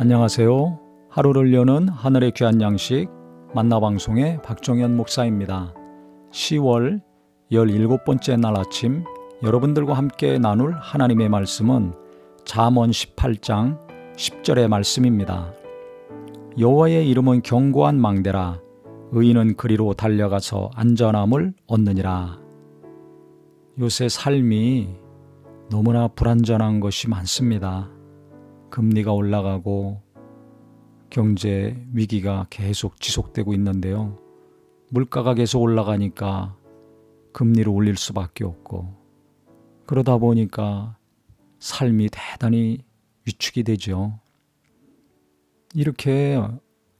안녕하세요. 하루를 여는 하늘의 귀한 양식 만나방송의 박정현 목사입니다. 10월 17번째 날 아침 여러분들과 함께 나눌 하나님의 말씀은 잠언 18장 10절의 말씀입니다. 여호와의 이름은 견고한 망대라. 의인은 그리로 달려가서 안전함을 얻느니라. 요새 삶이 너무나 불안전한 것이 많습니다. 금리가 올라가고 경제 위기가 계속 지속되고 있는데요. 물가가 계속 올라가니까 금리를 올릴 수밖에 없고, 그러다 보니까 삶이 대단히 위축이 되죠. 이렇게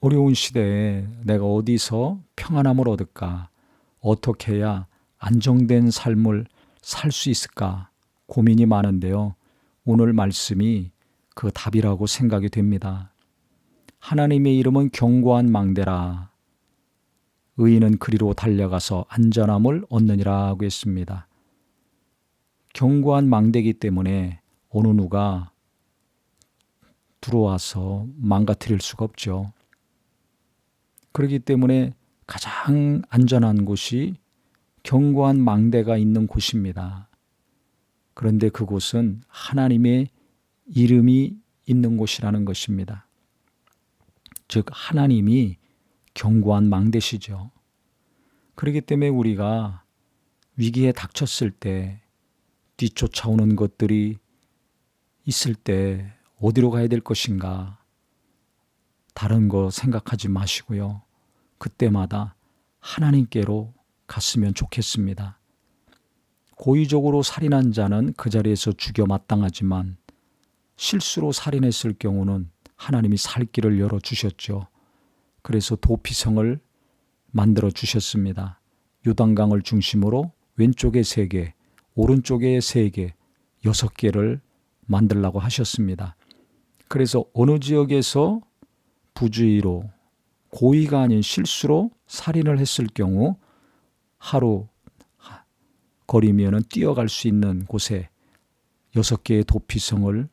어려운 시대에 내가 어디서 평안함을 얻을까? 어떻게 해야 안정된 삶을 살 수 있을까? 고민이 많은데요. 오늘 말씀이 그 답이라고 생각이 됩니다. 하나님의 이름은 견고한 망대라. 의인은 그리로 달려가서 안전함을 얻느니라 하고 했습니다. 견고한 망대이기 때문에 어느 누가 들어와서 망가뜨릴 수가 없죠. 그렇기 때문에 가장 안전한 곳이 견고한 망대가 있는 곳입니다. 그런데 그곳은 하나님의 이름이 있는 곳이라는 것입니다. 즉 하나님이 견고한 망대시죠. 그렇기 때문에 우리가 위기에 닥쳤을 때, 뒤쫓아오는 것들이 있을 때 어디로 가야 될 것인가, 다른 거 생각하지 마시고요. 그때마다 하나님께로 갔으면 좋겠습니다. 고의적으로 살인한 자는 그 자리에서 죽여 마땅하지만 실수로 살인했을 경우는 하나님이 살 길을 열어주셨죠. 그래서 도피성을 만들어 주셨습니다. 요단강을 중심으로 왼쪽에 3개, 오른쪽에 3개, 6개를 만들라고 하셨습니다. 그래서 어느 지역에서 부주의로, 고의가 아닌 실수로 살인을 했을 경우 하루 거리면은 뛰어갈 수 있는 곳에 6개의 도피성을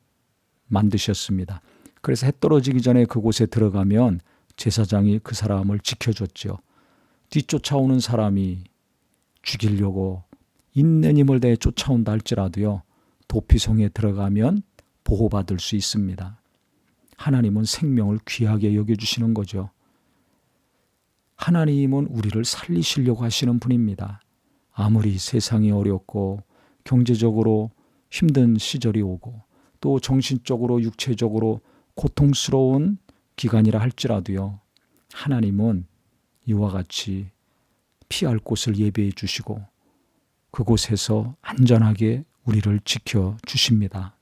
만드셨습니다. 그래서 해 떨어지기 전에 그곳에 들어가면 제사장이 그 사람을 지켜줬죠. 뒤쫓아오는 사람이 죽이려고 있는 힘을 다해 쫓아온다 할지라도요, 도피성에 들어가면 보호받을 수 있습니다. 하나님은 생명을 귀하게 여겨주시는 거죠. 하나님은 우리를 살리시려고 하시는 분입니다. 아무리 세상이 어렵고 경제적으로 힘든 시절이 오고 또 정신적으로 육체적으로 고통스러운 기간이라 할지라도요, 하나님은 이와 같이 피할 곳을 예비해 주시고 그곳에서 안전하게 우리를 지켜주십니다.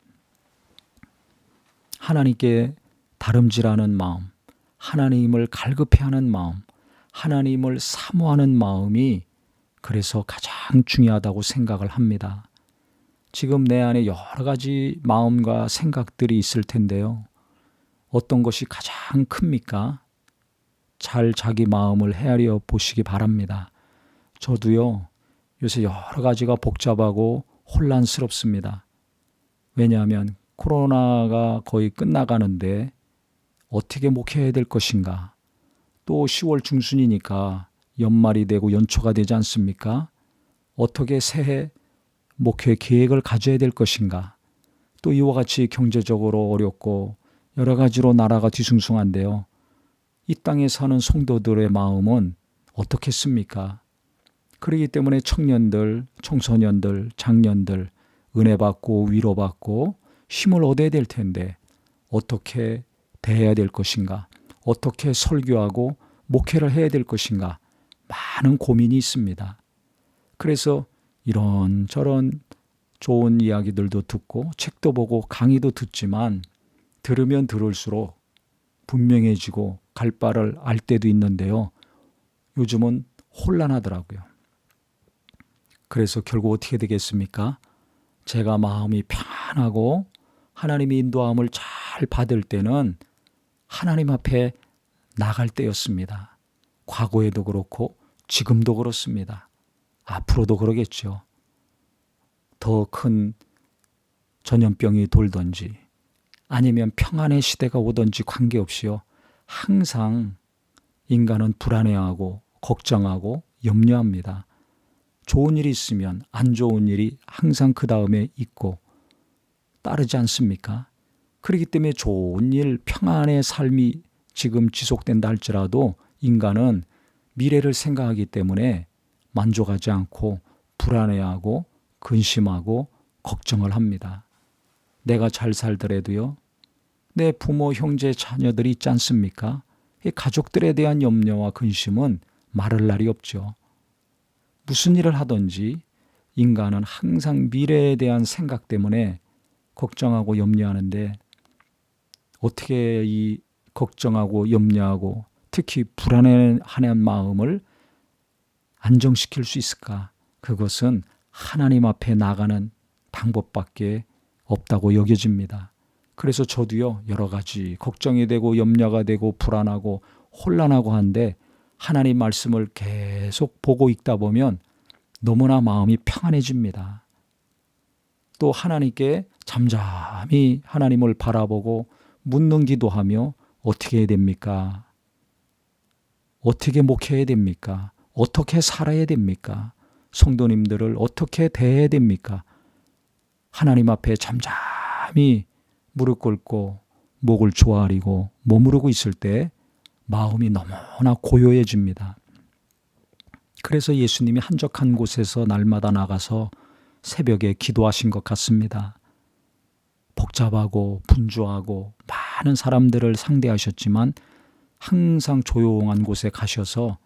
하나님께 다름질하는 마음, 하나님을 갈급해하는 마음, 하나님을 사모하는 마음이 그래서 가장 중요하다고 생각을 합니다. 지금 내 안에 여러 가지 마음과 생각들이 있을 텐데요. 어떤 것이 가장 큽니까? 잘 자기 마음을 헤아려 보시기 바랍니다. 저도요, 요새 여러 가지가 복잡하고 혼란스럽습니다. 왜냐하면 코로나가 거의 끝나가는데 어떻게 목회해야 될 것인가? 또 10월 중순이니까 연말이 되고 연초가 되지 않습니까? 어떻게 새해 목회 계획을 가져야 될 것인가? 또 이와 같이 경제적으로 어렵고 여러 가지로 나라가 뒤숭숭한데요. 이 땅에 사는 성도들의 마음은 어떻겠습니까? 그렇기 때문에 청년들, 청소년들, 장년들 은혜 받고 위로받고 힘을 얻어야 될 텐데 어떻게 대해야 될 것인가? 어떻게 설교하고 목회를 해야 될 것인가? 많은 고민이 있습니다. 그래서 이런저런 좋은 이야기들도 듣고 책도 보고 강의도 듣지만 들으면 들을수록 분명해지고 갈 바를 알 때도 있는데요. 요즘은 혼란하더라고요. 그래서 결국 어떻게 되겠습니까? 제가 마음이 편하고 하나님의 인도함을 잘 받을 때는 하나님 앞에 나갈 때였습니다. 과거에도 그렇고 지금도 그렇습니다. 앞으로도 그러겠죠. 더 큰 전염병이 돌든지 아니면 평안의 시대가 오든지 관계없이요. 항상 인간은 불안해하고 걱정하고 염려합니다. 좋은 일이 있으면 안 좋은 일이 항상 그 다음에 있고 따르지 않습니까? 그렇기 때문에 좋은 일, 평안의 삶이 지금 지속된다 할지라도 인간은 미래를 생각하기 때문에 만족하지 않고 불안해하고 근심하고 걱정을 합니다. 내가 잘 살더라도요. 내 부모, 형제, 자녀들이 있지 않습니까? 이 가족들에 대한 염려와 근심은 마를 날이 없죠. 무슨 일을 하든지 인간은 항상 미래에 대한 생각 때문에 걱정하고 염려하는데 어떻게 이 걱정하고 염려하고 특히 불안해하는 마음을 안정시킬 수 있을까? 그것은 하나님 앞에 나가는 방법밖에 없다고 여겨집니다. 그래서 저도요, 여러 가지 걱정이 되고 염려가 되고 불안하고 혼란하고 한데 하나님 말씀을 계속 보고 읽다 보면 너무나 마음이 평안해집니다. 또 하나님께 잠잠히 하나님을 바라보고 묻는 기도하며 어떻게 해야 됩니까? 어떻게 목회해야 됩니까? 어떻게 살아야 됩니까? 성도님들을 어떻게 대해야 됩니까? 하나님 앞에 잠잠히 무릎 꿇고 목을 조아리고 머무르고 있을 때 마음이 너무나 고요해집니다. 그래서 예수님이 한적한 곳에서 날마다 나가서 새벽에 기도하신 것 같습니다. 복잡하고 분주하고 많은 사람들을 상대하셨지만 항상 조용한 곳에 가셔서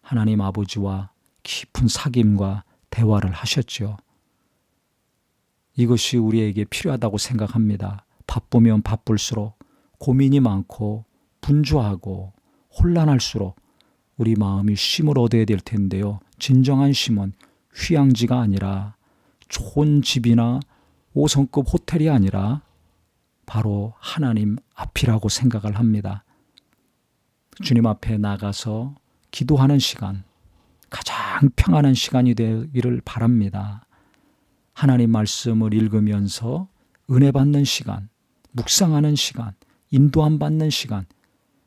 하나님 아버지와 깊은 사귐과 대화를 하셨죠. 이것이 우리에게 필요하다고 생각합니다. 바쁘면 바쁠수록 고민이 많고 분주하고 혼란할수록 우리 마음이 쉼을 얻어야 될 텐데요. 진정한 쉼은 휴양지가 아니라 좋은 집이나 5성급 호텔이 아니라 바로 하나님 앞이라고 생각을 합니다. 주님 앞에 나가서 기도하는 시간, 가장 평안한 시간이 되기를 바랍니다. 하나님 말씀을 읽으면서 은혜 받는 시간, 묵상하는 시간, 인도함 받는 시간,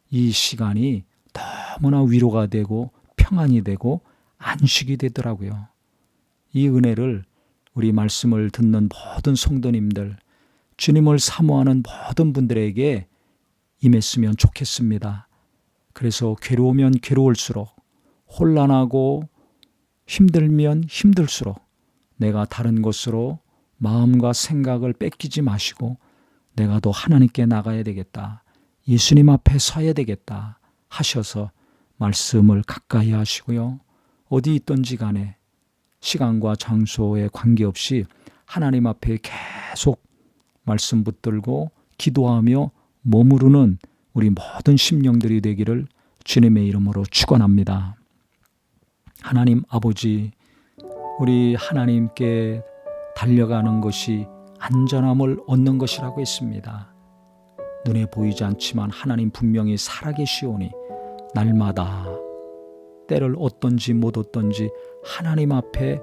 이 시간이 너무나 위로가 되고 평안이 되고 안식이 되더라고요. 이 은혜를 우리 말씀을 듣는 모든 성도님들, 주님을 사모하는 모든 분들에게 임했으면 좋겠습니다. 그래서 괴로우면 괴로울수록, 혼란하고 힘들면 힘들수록 내가 다른 곳으로 마음과 생각을 뺏기지 마시고 내가 더 하나님께 나가야 되겠다. 예수님 앞에 서야 되겠다 하셔서 말씀을 가까이 하시고요. 어디 있든지 간에 시간과 장소에 관계없이 하나님 앞에 계속 말씀 붙들고 기도하며 머무르는 우리 모든 심령들이 되기를 주님의 이름으로 축원합니다. 하나님 아버지, 우리 하나님께 달려가는 것이 안전함을 얻는 것이라고 했습니다. 눈에 보이지 않지만 하나님 분명히 살아계시오니 날마다 때를 얻든지 못 얻든지 하나님 앞에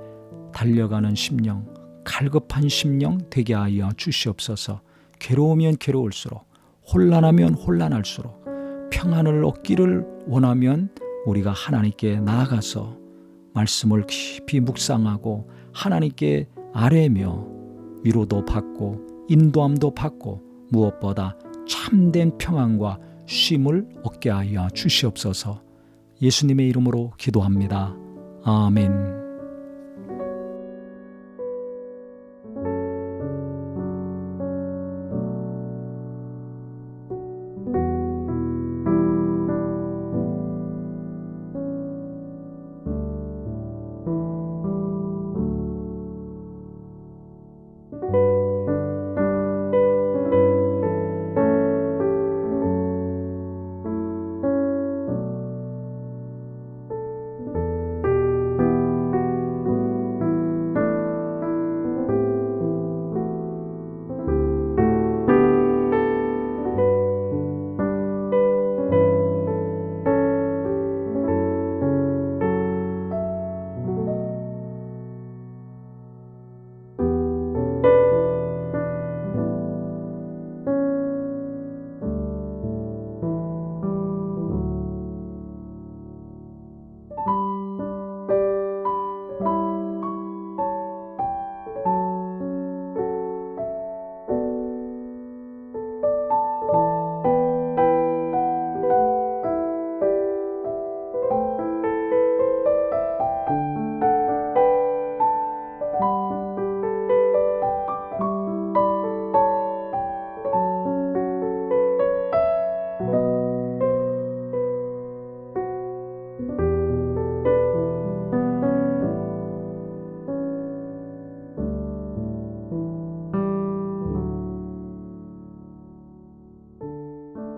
달려가는 심령, 갈급한 심령 되게 하여 주시옵소서. 괴로우면 괴로울수록, 혼란하면 혼란할수록, 평안을 얻기를 원하면 우리가 하나님께 나아가서 말씀을 깊이 묵상하고 하나님께 아뢰며 위로도 받고 인도함도 받고 무엇보다 참된 평안과 쉼을 얻게 하여 주시옵소서. 예수님의 이름으로 기도합니다. 아멘.